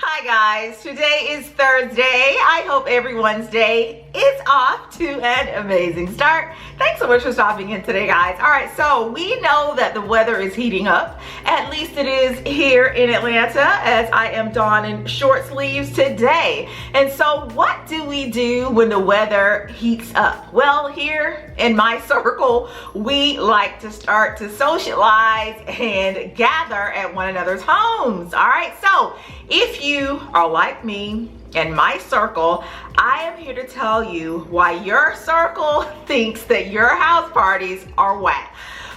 Hi guys, today is Thursday. I hope everyone's day is off to an amazing start. Thanks so much for stopping in today, guys. All right, so we know that the weather is heating up. At least it is here in Atlanta, as I am donning short sleeves today. And so what do we do when the weather heats up? Well, here in my circle, we like to start to socialize and gather at one another's homes. All right, so if you are like me and my circle, I am here to tell you why your circle thinks that your house parties are whack.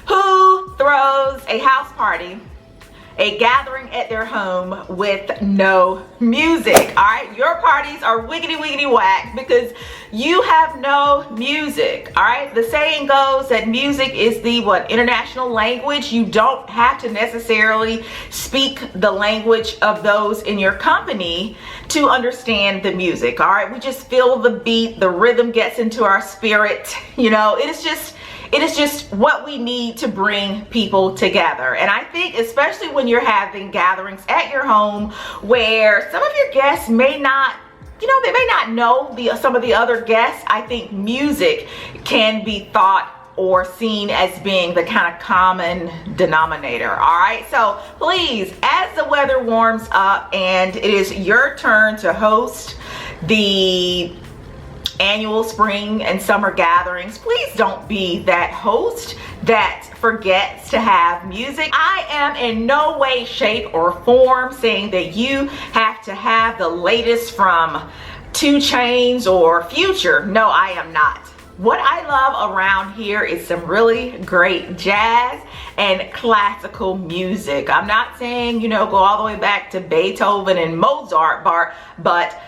Who throws a house party, a gathering at their home with no music? All right, your parties are wiggity wiggity whack because you have no music. All right, the saying goes that music is the international language. You don't have to necessarily speak the language of those in your company to understand the music. All right, we just feel the beat, the rhythm gets into our spirit. You know, it is just what we need to bring people together. And I think especially when you're having gatherings at your home where some of your guests may not, they may not know some of the other guests, I think music can be thought or seen as being the kind of common denominator. All right, so please, as the weather warms up and it is your turn to host the annual spring and summer gatherings, please don't be that host that forgets to have music. I am in no way, shape, or form saying that you have to have the latest from 2 Chainz or Future. No, I am not. What I love around here is some really great jazz and classical music. I'm not saying, go all the way back to Beethoven and Mozart, but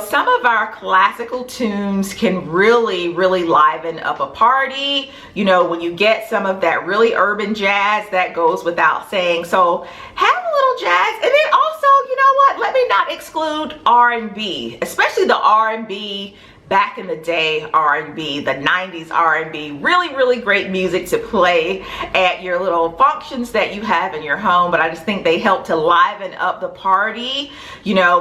some of our classical tunes can really liven up a party. When you get some of that really urban jazz, that goes without saying. So have a little jazz. And then also, let me not exclude R&B, especially the R&B back in the day R&B, the 90s R&B, really great music to play at your little functions that you have in your home. But I just think they help to liven up the party.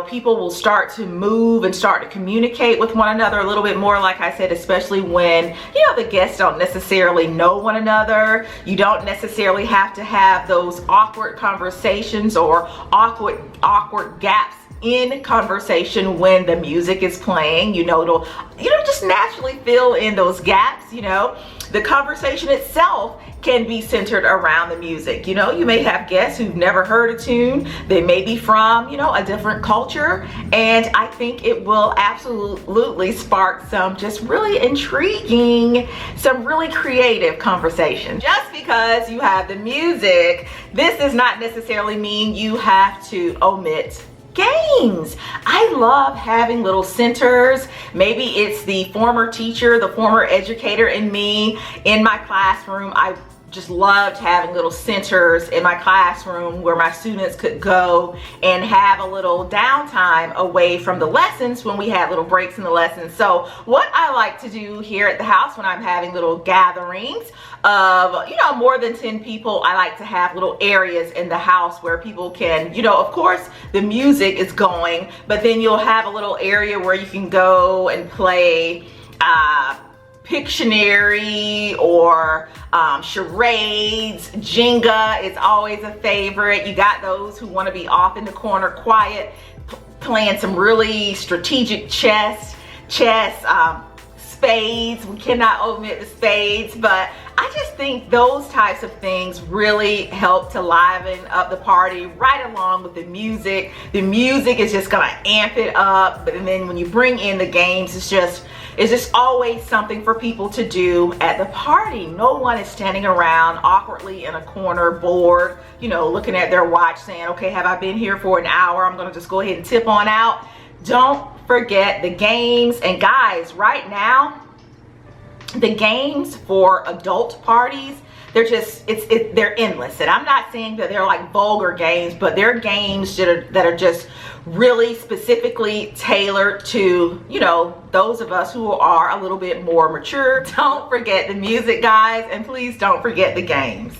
People will start to move and start to communicate with one another a little bit more, like I said, especially when, the guests don't necessarily know one another. You don't necessarily have to have those awkward conversations or awkward gaps in conversation when the music is playing. It'll just naturally fill in those gaps. The conversation itself can be centered around the music. You may have guests who've never heard a tune. They may be from a different culture, and I think it will absolutely spark some just really intriguing, some really creative conversation. Just because you have the music, this does not necessarily mean you have to omit games. I love having little centers. Maybe it's the former teacher, the former educator in me in my classroom. I just loved having little centers in my classroom where my students could go and have a little downtime away from the lessons when we had little breaks in the lessons. So what I like to do here at the house when I'm having little gatherings of, more than 10 people, I like to have little areas in the house where people can, of course the music is going, but then you'll have a little area where you can go and play Pictionary or charades. Jenga is always a favorite. You got those who want to be off in the corner quiet, playing some really strategic chess, spades. We cannot omit the spades, but I just think those types of things really help to liven up the party right along with the music. The music is just gonna amp it up, but then when you bring in the games, it's just always something for people to do at the party. No one is standing around awkwardly in a corner, bored, looking at their watch saying, okay, have I been here for an hour? I'm gonna just go ahead and tip on out. Don't forget the games. And guys, right now, the games for adult parties, they're endless. And I'm not saying that they're like vulgar games, but they're games that are just really specifically tailored to, those of us who are a little bit more mature. Don't forget the music, guys, and please don't forget the games.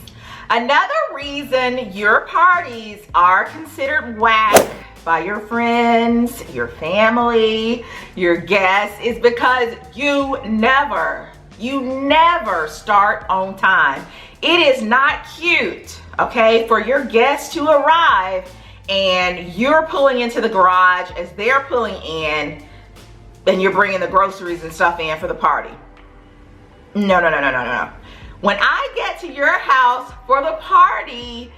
Another reason your parties are considered whack by your friends, your family, your guests is because you never start on time. It is not cute, okay, for your guests to arrive and you're pulling into the garage as they're pulling in and you're bringing the groceries and stuff in for the party. No. When I get to your house for the party,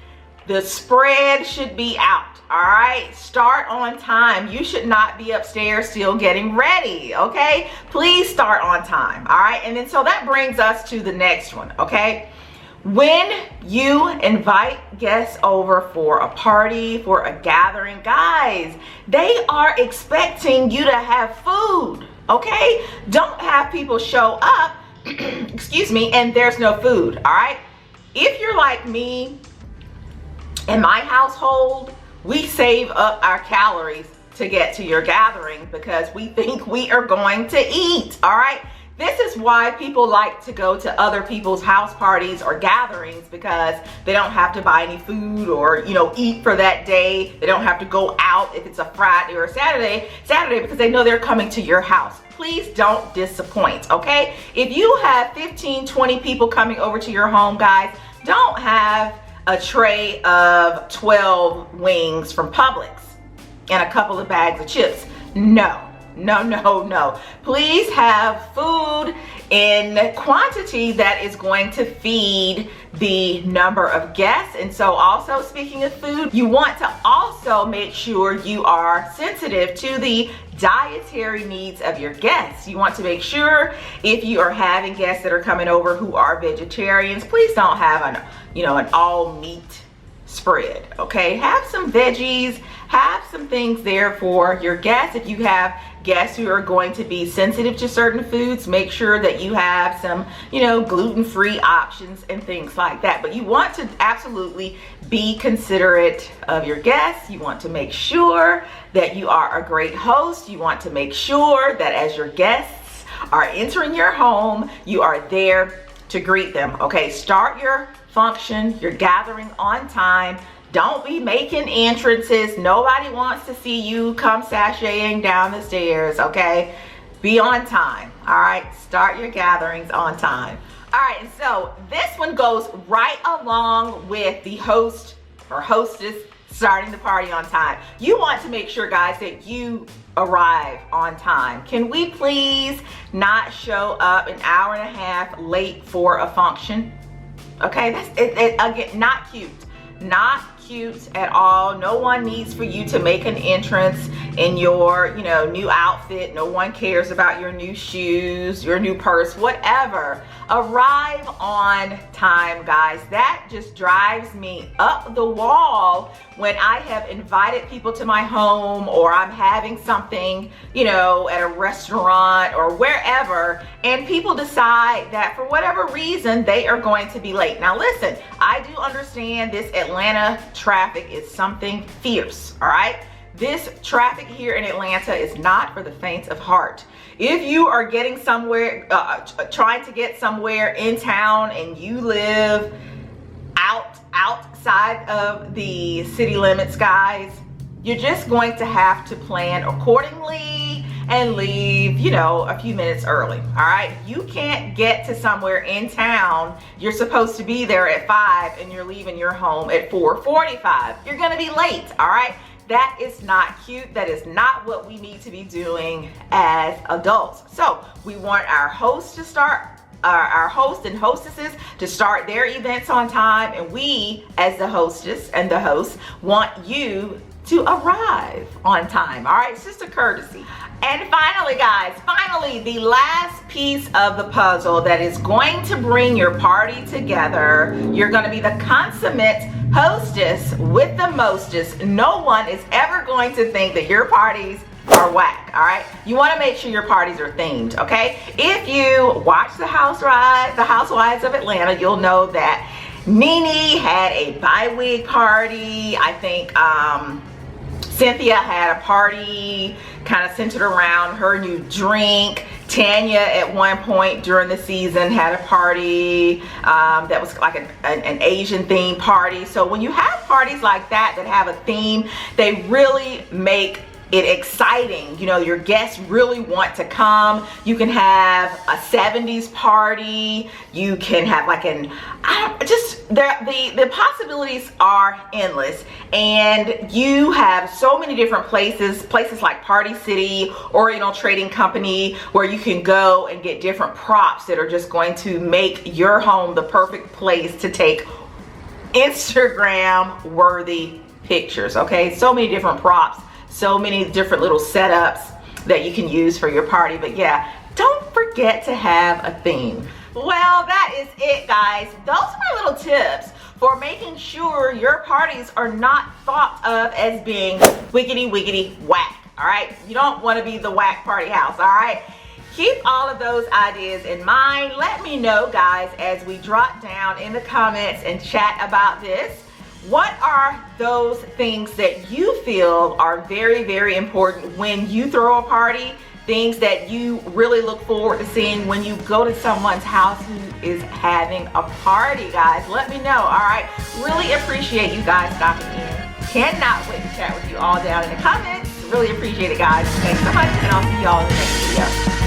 the spread should be out, all right? Start on time. You should not be upstairs still getting ready, okay? Please start on time, all right? And then so that brings us to the next one, okay? When you invite guests over for a party, for a gathering, guys, they are expecting you to have food, okay? Don't have people show up, excuse me, and there's no food, all right? If you're like me, in my household, we save up our calories to get to your gathering because we think we are going to eat, all right? This is why people like to go to other people's house parties or gatherings, because they don't have to buy any food or, you know, eat for that day. They don't have to go out if it's a Friday or a Saturday because they know they're coming to your house. Please don't disappoint, okay? If you have 15, 20 people coming over to your home, guys, don't have a tray of 12 wings from Publix and a couple of bags of chips. No. Please have food in quantity that is going to feed the number of guests. And so also, speaking of food, you want to also make sure you are sensitive to the dietary needs of your guests. You want to make sure if you are having guests that are coming over who are vegetarians, please don't have an all meat spread, okay? Have some veggies, have some things there for your guests. If you have guests who are going to be sensitive to certain foods, make sure that you have some, gluten-free options and things like that. But you want to absolutely be considerate of your guests. You want to make sure that you are a great host. You want to make sure that as your guests are entering your home, you are there to greet them, okay? Start your function, your gathering on time. Don't be making entrances. Nobody wants to see you come sashaying down the stairs, okay? Be on time, all right? Start your gatherings on time. All right, and so this one goes right along with the host or hostess starting the party on time. You want to make sure, guys, that you arrive on time. Can we please not show up an hour and a half late for a function? Okay, that's it, again, not cute. Not cute at all. No one needs for you to make an entrance in your, new outfit. No one cares about your new shoes, your new purse, whatever. Arrive on time, guys. That just drives me up the wall when I have invited people to my home or I'm having something, at a restaurant or wherever, and people decide that for whatever reason they are going to be late. Now listen, I do understand this Atlanta traffic is something fierce, all right? This traffic here in Atlanta is not for the faint of heart. If you are getting somewhere, trying to get somewhere in town and you live outside of the city limits, guys, you're just going to have to plan accordingly and leave, a few minutes early, all right? You can't get to somewhere in town. You're supposed to be there at 5 and you're leaving your home at 4:45. You're gonna be late, all right? That is not cute. That is not what we need to be doing as adults. So we want our hosts to start, our hosts and hostesses to start their events on time, and we as the hostess and the host want you to arrive on time, all right? It's just a courtesy. And finally, guys, the last piece of the puzzle that is going to bring your party together, you're gonna be the consummate hostess with the mostest. No one is ever going to think that your parties are whack, all right? You wanna make sure your parties are themed, okay? If you watch the Housewives of Atlanta, you'll know that Nene had a bi-week party. I think Cynthia had a party kind of centered around her new drink. Tanya at one point during the season had a party that was like an Asian themed party. So when you have parties like that have a theme, they really make it exciting. You know, your guests really want to come. You can have a 70s party. You can have like the possibilities are endless, and you have so many different places like Party City, Oriental Trading Company, where you can go and get different props that are just going to make your home the perfect place to take Instagram worthy pictures. Okay, so many different props, so many different little setups that you can use for your party. But yeah, don't forget to have a theme. Well, that is it, guys. Those are my little tips for making sure your parties are not thought of as being wiggity whack. All right, you don't want to be the whack party house. All right, keep all of those ideas in mind. Let me know, guys, as we drop down in the comments and chat about this. What are those things that you feel are very, very important when you throw a party? Things that you really look forward to seeing when you go to someone's house who is having a party, guys. Let me know, all right? Really appreciate you guys stopping in. Cannot wait to chat with you all down in the comments. Really appreciate it, guys. Thanks so much, and I'll see y'all in the next video.